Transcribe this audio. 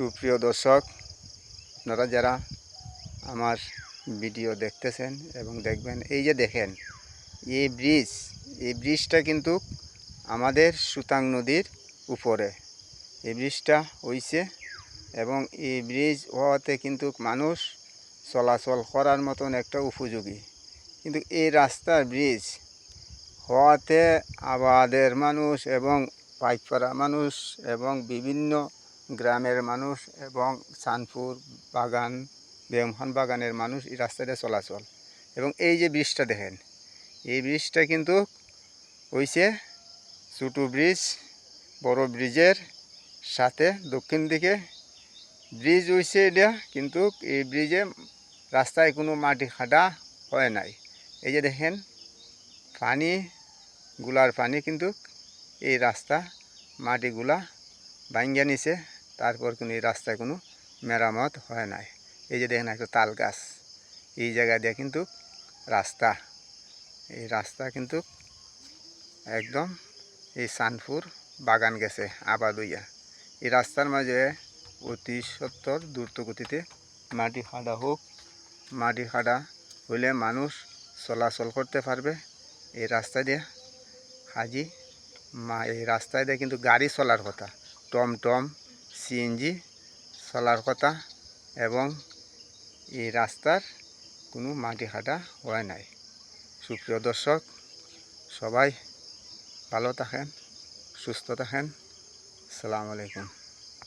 সুপ্রিয় দর্শক, আপনারা যারা আমার ভিডিও দেখতেছেন এবং দেখবেন, এই যে দেখেন এই ব্রিজটা কিন্তু আমাদের সুতাং নদীর উপরে এই ব্রিজটা হইছে এবং এই ব্রিজ হওয়াতে কিন্তু মানুষ চলাচল করার মতন একটা উপযোগী। কিন্তু এই রাস্তার ব্রিজ হওয়াতে আবাদের মানুষ এবং পাইকপাড়া মানুষ এবং বিভিন্ন গ্রামের মানুষ এবং চাঁদপুর বাগান বেগমখান বাগানের মানুষ এই রাস্তাটা চলাচল। এবং এই যে ব্রিজটা দেখেন, এই ব্রিজটা কিন্তু হইছে ছোটো ব্রিজ, বড় ব্রিজের সাথে দক্ষিণ দিকে ব্রিজ হইছে এটা, কিন্তু এই ব্রিজে রাস্তায় কোনো মাটি খাটা হয় নাই। এই যে দেখেন গুলার পানি কিন্তু এই রাস্তা মাটিগুলা ভাঙ্গিয়া নিছে, তারপর কোনো এই রাস্তায় কোনো মেরামত হয় নাই। এই যে দেখেন একটা তাল গাছ, এই জায়গা দিয়ে কিন্তু এই রাস্তা কিন্তু একদম এই চাঁদপুর বাগান গেছে আবাদ হইয়া। এই রাস্তার মাঝে অতি সত্তর দ্রুত গতিতে মাটি খাড়া হইলে মানুষ চলাচল করতে পারবে এই রাস্তা দিয়ে। এই রাস্তায় দিয়ে কিন্তু গাড়ি চলার কথা, টমটম সিএনজি চলার কথা, এবং এই রাস্তার কোনো মাটি খাটা হয় নাই। সুপ্রিয় দর্শক, সবাই ভালো থাকেন, সুস্থ থাকেন। আসসালামু আলাইকুম।